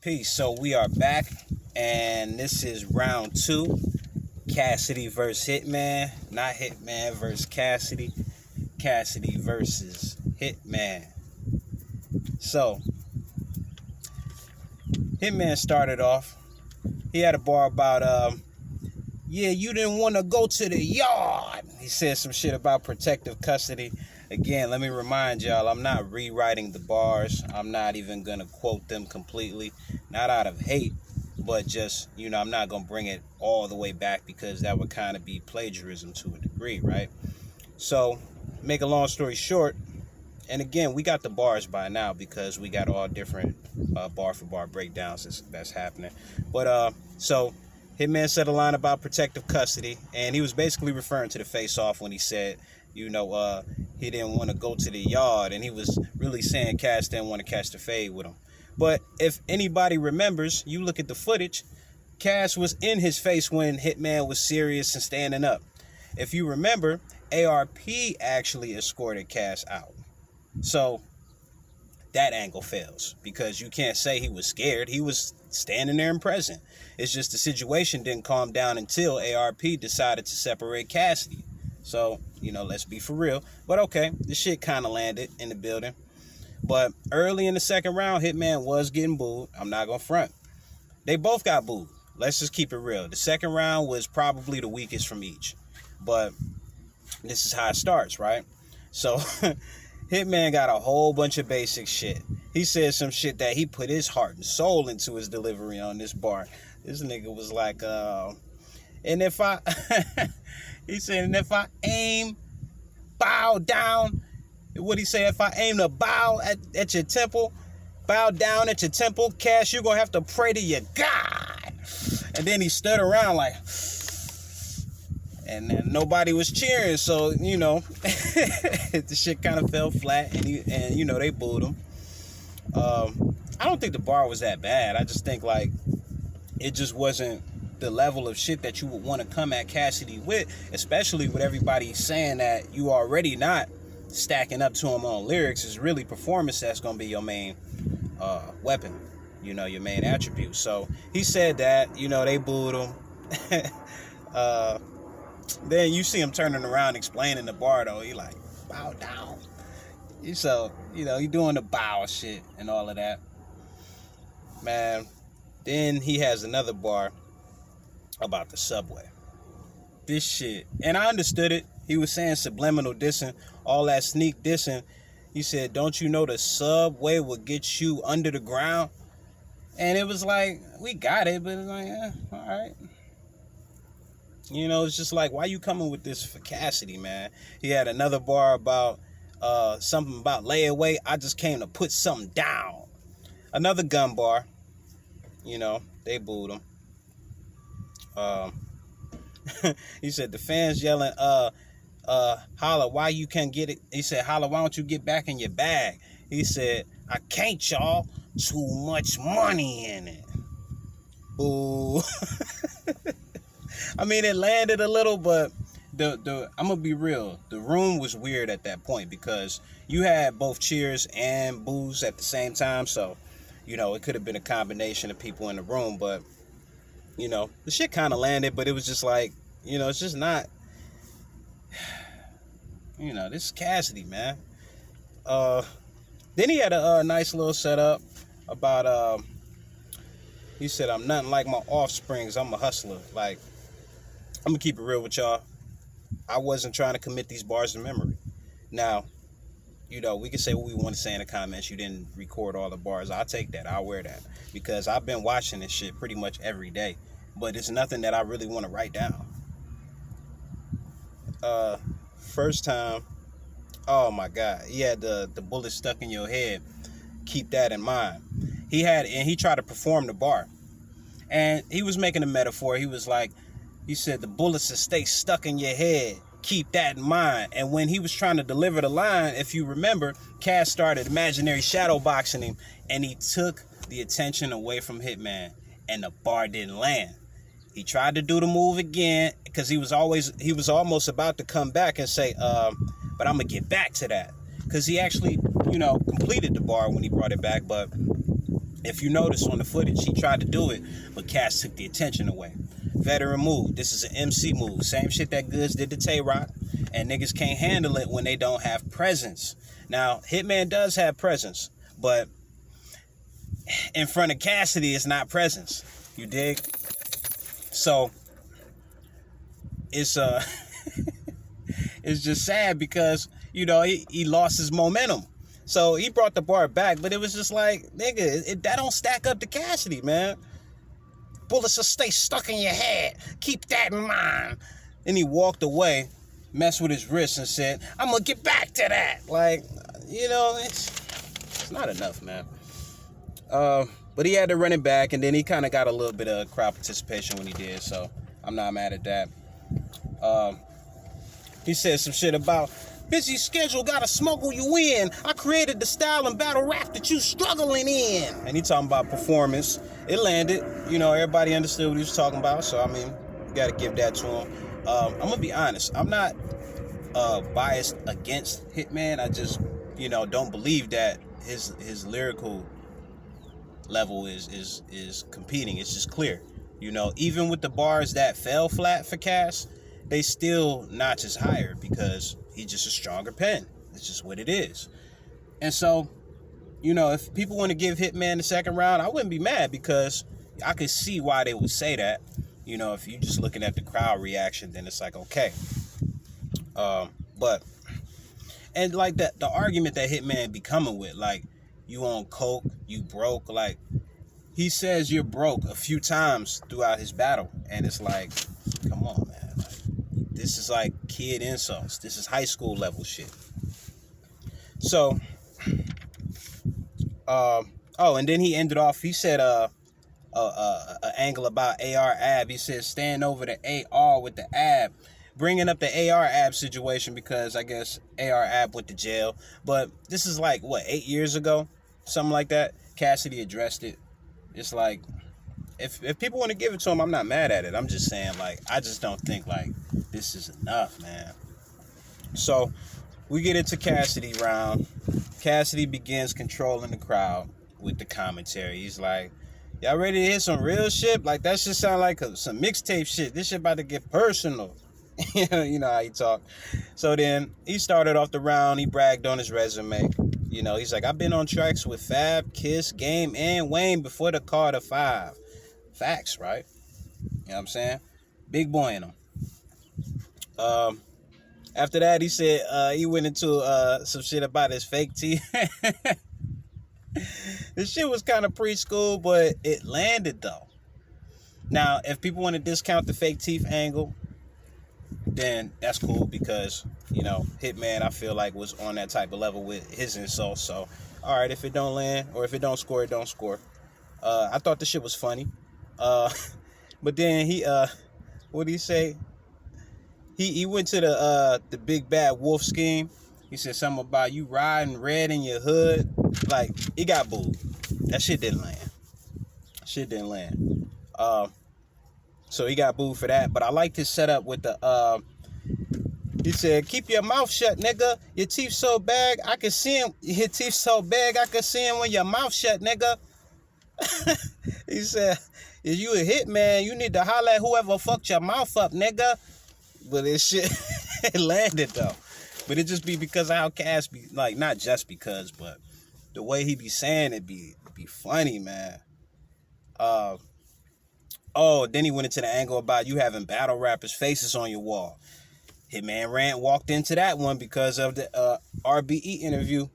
Peace. So we are back, and this is round two. Cassidy versus Hitman, not Hitman versus Cassidy. Cassidy versus Hitman. So Hitman started off. He had a bar about yeah, you didn't want to go to the yard. He said some shit about protective custody. Again, let me remind y'all, I'm not rewriting the bars. I'm not even going to quote them completely. Not out of hate, but just, I'm not going to bring it all the way back because that would kind of be plagiarism to a degree, right? So, make a long story short, and again, we got the bars by now because we got all different bar for bar breakdowns that's happening. But, so, Hitman said a line about protective custody, and he was basically referring to the face-off when he said, he didn't want to go to the yard, and he was really saying Cass didn't want to catch the fade with him. But if anybody remembers, you look at the footage, Cass was in his face when Hitman was serious and standing up. If you remember, ARP actually escorted Cass out. So that angle fails because you can't say he was scared. He was standing there and present. It's just the situation didn't calm down until ARP decided to separate Cassidy. So, let's be for real. But okay, the shit kind of landed in the building. But early in the second round, Hitman was getting booed. I'm not going to front. They both got booed. Let's just keep it real. The second round was probably the weakest from each. But this is how it starts, right? So, Hitman got a whole bunch of basic shit. He said some shit that he put his heart and soul into his delivery on this bar. This nigga was like, and if I... He said, and if I aim, bow down. What'd he say? If I aim to bow at your temple, bow down at your temple, Cash, you're going to have to pray to your God. And then he stood around like, and then nobody was cheering. So, the shit kind of fell flat and they booed him. I don't think the bar was that bad. I just think it just wasn't the level of shit that you would want to come at Cassidy with, especially with everybody saying that you already not stacking up to him on lyrics. Is really performance that's going to be your main weapon, your main attribute. So he said that, they booed him. Then you see him turning around explaining the bar though. He like, bow down. So, he doing the bow shit and all of that. Man, then he has another bar about the subway. This shit. And I understood it. He was saying subliminal dissing, all that sneak dissing. He said, don't you know the subway will get you under the ground? And it was like, we got it, but it's like, all right. It's just like, why you coming with this for Cassidy, man? He had another bar about something about layaway. I just came to put something down. Another gun bar. They booed him. He said the fans yelling, Holla, why you can't get it? He said, Holla, why don't you get back in your bag? He said, I can't, y'all. Too much money in it. Ooh. I mean, it landed a little, but I'm gonna be real. The room was weird at that point because you had both cheers and boos at the same time. So, it could have been a combination of people in the room, but the shit kind of landed, but it was just like, it's just not, this is Cassidy, man. Then he had a nice little setup about, he said, I'm nothing like my offsprings. I'm a hustler. Like, I'm going to keep it real with y'all. I wasn't trying to commit these bars to memory. Now, we can say what we want to say in the comments. You didn't record all the bars. I'll take that. I'll wear that. Because I've been watching this shit pretty much every day. But it's nothing that I really want to write down. First time, oh my God. He had the bullet stuck in your head. Keep that in mind. He tried to perform the bar. And he was making a metaphor. He said the bullets will stay stuck in your head. Keep that in mind. And when he was trying to deliver the line, if you remember, Cass started imaginary shadow boxing him, and he took the attention away from Hitman, and the bar didn't land. He tried to do the move again because he was almost about to come back and say, but I'm gonna get back to that, because he actually, completed the bar when he brought it back, but If you notice on the footage, he tried to do it, but Cass took the attention away. Veteran move. This is an MC move. Same shit that Goods did to Tay-Rock. And niggas can't handle it when they don't have presence. Now, Hitman does have presence, but in front of Cassidy, it's not presence. You dig? So, it's it's just sad because, you know, he lost his momentum. So he brought the bar back, but it was just like, nigga, that don't stack up to Cassidy, man. Bullets will stay stuck in your head. Keep that in mind. And he walked away, messed with his wrist, and said, I'm going to get back to that. Like, you know, it's not enough, man. But he had to run it back, and then he kind of got a little bit of crowd participation when he did, so I'm not mad at that. He said some shit about, busy schedule gotta smuggle you in. I created the style and battle rap that you struggling in. And he talking about performance. It landed. You know, everybody understood what he was talking about. So, I mean, you gotta give that to him. I'm gonna be honest. I'm not biased against Hitman. I just, you know, don't believe that his lyrical level is competing. It's just clear. You know, even with the bars that fell flat for Cass, they still notches higher because he's just a stronger pen. It's just what it is. And so, you know, if people want to give Hitman the second round, I wouldn't be mad because I could see why they would say that. You know, if you're just looking at the crowd reaction, then it's like, okay. But, and like the argument that Hitman be coming with, like, you on coke, you broke, like, he says you're broke a few times throughout his battle. And it's like, come on, man. This is like kid insults. This is high school level shit. So, and then he ended off, he said, an angle about AR ab. He said, stand over the AR with the ab. Bringing up the AR ab situation because I guess AR ab went to jail. But this is like, what, 8 years ago? Something like that. Cassidy addressed it. It's like, if people want to give it to him, I'm not mad at it. I'm just saying, like, I just don't think, like, this is enough, man. So, we get into Cassidy round. Cassidy begins controlling the crowd with the commentary. He's like, y'all ready to hear some real shit? Like, that shit sound like some mixtape shit. This shit about to get personal. You know how he talk. So then, he started off the round. He bragged on his resume. You know, he's like, I've been on tracks with Fab, Kiss, Game, and Wayne before the Carter 5. Facts, right? You know what I'm saying? Big boy in him. After that, he said he went into some shit about his fake teeth. This shit was kind of preschool, but it landed, though. Now, if people want to discount the fake teeth angle, then that's cool because, you know, Hitman, I feel like, was on that type of level with his insults. So, all right, if it don't land or if it don't score, it don't score. I thought the shit was funny. But then he, what did he say? He went to the big bad wolf scheme. He said something about you riding red in your hood. Like, he got booed. That shit didn't land. So he got booed for that. But I liked his setup with the, he said, keep your mouth shut, nigga. Your teeth so big, I can see him. Your teeth so big, I can see him when your mouth shut, nigga. He said, if you a hitman, you need to holler at whoever fucked your mouth up, nigga. But this shit, it landed, though. But it just be because of how Cass be, like, not just because, but the way he be saying it be funny, man. Then he went into the angle about you having battle rappers' faces on your wall. Hitman Rant walked into that one because of the RBE interview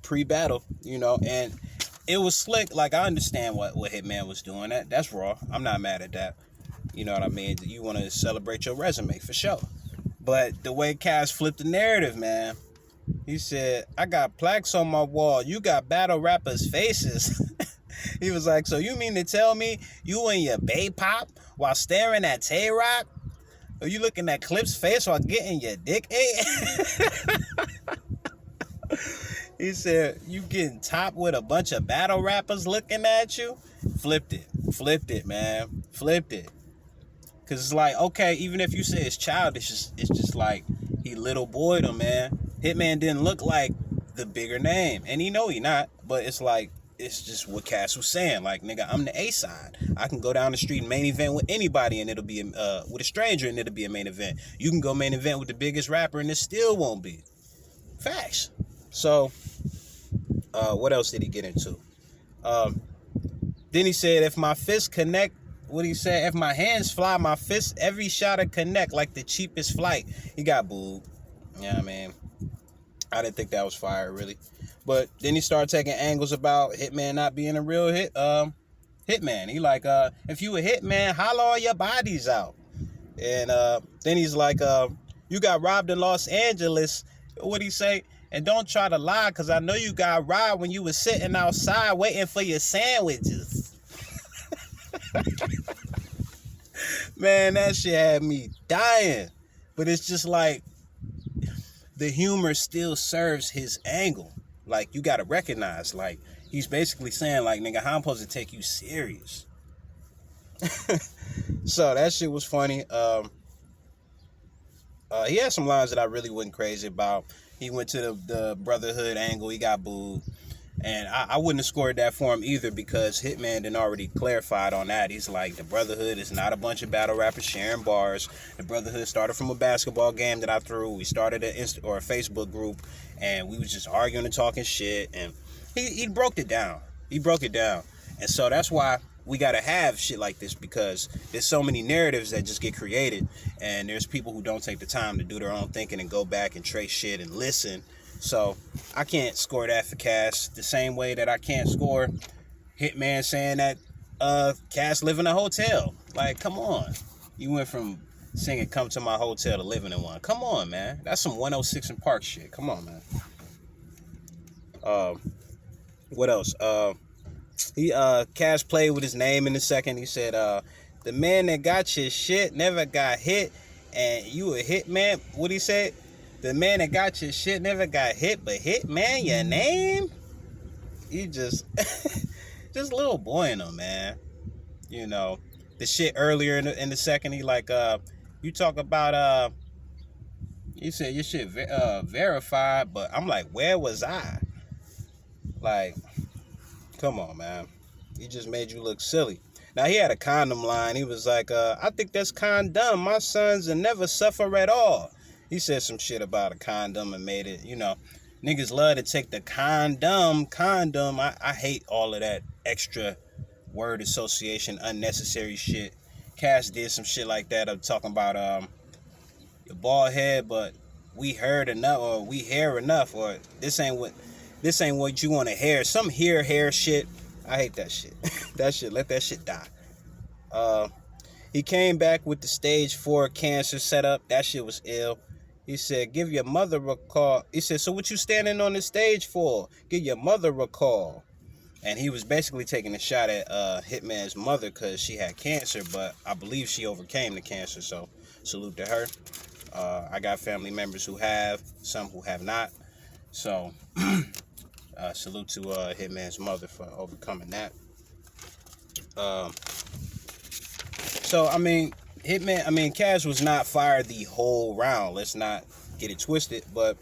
pre-battle, you know, and it was slick. Like, I understand what Hitman was doing. That's raw. I'm not mad at that. You know what I mean? You want to celebrate your resume, for sure. But the way Cass flipped the narrative, man, he said, I got plaques on my wall. You got battle rappers' faces. He was like, so you mean to tell me you in your bay pop while staring at Tay-Rock? Or you looking at Clip's face while getting your dick ate? He said, you getting top with a bunch of battle rappers looking at you? Flipped it, man. Flipped it. Because it's like, okay, even if you say it's childish, it's just like, he little boyed him, man. Hitman didn't look like the bigger name. And he know he not, but it's like, it's just what Cass was saying. Like, nigga, I'm the A side. I can go down the street and main event with anybody, and it'll be with a stranger, and it'll be a main event. You can go main event with the biggest rapper, and it still won't be. Facts. So, what else did he get into? Then he said, if my fists connect, what he said, if my hands fly, my fists, every shot'll connect like the cheapest flight. He got booed. Yeah, man. I didn't think that was fire, really. But then he started taking angles about Hitman not being a real hitman. He like, if you a hitman, holla all your bodies out. And then he's like, you got robbed in Los Angeles. What'd he say? And don't try to lie, because I know you got robbed when you was sitting outside waiting for your sandwiches. Man, that shit had me dying. But it's just like, the humor still serves his angle. Like, you gotta recognize, like, he's basically saying, like, nigga, how I'm supposed to take you serious? So that shit was funny. He had some lines that I really wasn't crazy about. He went to the brotherhood angle. He got booed. And I wouldn't have scored that for him either, because Hitman done already clarified on that. He's like, the brotherhood is not a bunch of battle rappers sharing bars. The brotherhood started from a basketball game that I threw. We started a Facebook group, and we was just arguing and talking shit. And he broke it down. He broke it down. And so that's why we got to have shit like this, because there's so many narratives that just get created, and there's people who don't take the time to do their own thinking and go back and trace shit and listen. So I can't score that for Cass the same way that I can't score Hitman saying that Cass live in a hotel. Like, come on. You went from singing Come to My Hotel to living in one. Come on, man. That's some 106 and Park shit. Come on, man. What else? Cass played with his name in a second. He said, the man that got your shit never got hit, and you a hitman. What he said? The man that got your shit never got hit, but Hitman, your name? You just little boy in him, man. You know, the shit earlier in the second, he like, you talk about, you said your shit verified, but I'm like, where was I? Like, come on, man. He just made you look silly. Now, he had a condom line. He was like, I think that's condom. My sons will never suffer at all. He said some shit about a condom and made it, you know, niggas love to take the condom. I hate all of that extra word association, unnecessary shit. Cass did some shit like that of talking about your bald head, but we heard enough, or we hear enough, or this ain't what you want to hear. Some hair shit. I hate that shit. That shit, let that shit die. He came back with the stage 4 cancer setup. That shit was ill. He said, give your mother a call. He said, so what you standing on the stage for? Give your mother a call. And he was basically taking a shot at Hitman's mother, because she had cancer, but I believe she overcame the cancer, so salute to her. I got family members who have, some who have not. So salute to Hitman's mother for overcoming that. So, I mean, Cass was not fired the whole round. Let's not get it twisted. But,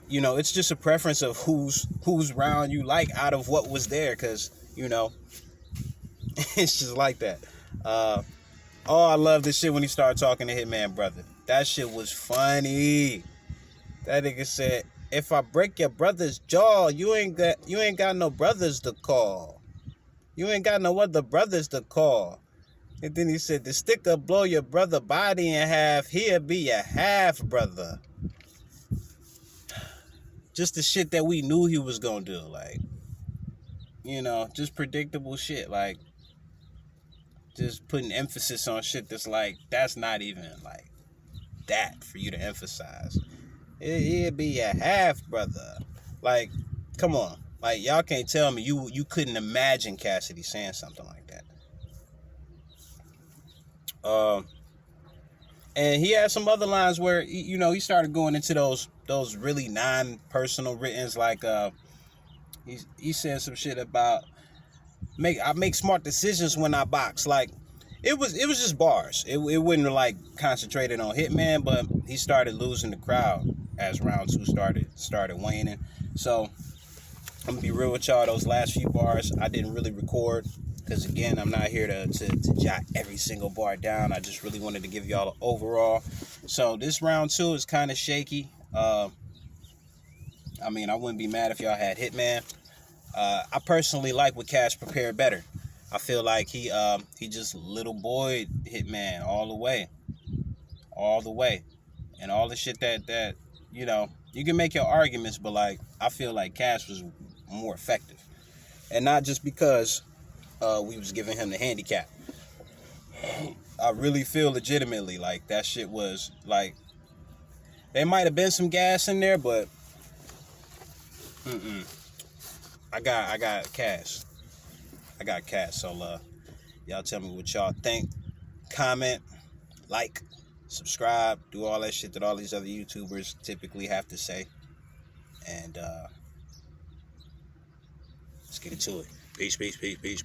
you know, it's just a preference of whose round you like out of what was there. Because, you know, it's just like that. Oh, I love this shit when he started talking to Hitman brother. That shit was funny. That nigga said, if I break your brother's jaw, you ain't got no brothers to call. You ain't got no other brothers to call. And then he said, the stick'll blow your brother body in half. He'll be your half brother. Just the shit that we knew he was gonna do. Like, you know, just predictable shit. Like, just putting emphasis on shit that's like, that's not even like that for you to emphasize. He'll be your half brother. Like, come on. Like, y'all can't tell me you couldn't imagine Cassidy saying something like that. And he had some other lines where, you know, he started going into those really non-personal writtens, like he said some shit about I make smart decisions when I box. Like, it was just bars. It wasn't like concentrated on Hitman, but he started losing the crowd as round 2 started waning. So I'm gonna be real with y'all. Those last few bars I didn't really record because again, I'm not here to jot every single bar down. I just really wanted to give y'all an overall. So this round 2 is kind of shaky. I mean, I wouldn't be mad if y'all had Hitman. I personally like what Cash prepared better. I feel like he just little boy Hitman all the way, and all the shit that you can make your arguments, but like I feel like Cash was more effective, and not just because we was giving him the handicap. I really feel legitimately like that shit was like there might have been some gas in there, but I got Cash. I got Cash. So y'all tell me what y'all think. Comment, like, subscribe, do all that shit that all these other YouTubers typically have to say. And let's get into it. Peace, peace, peace, peace.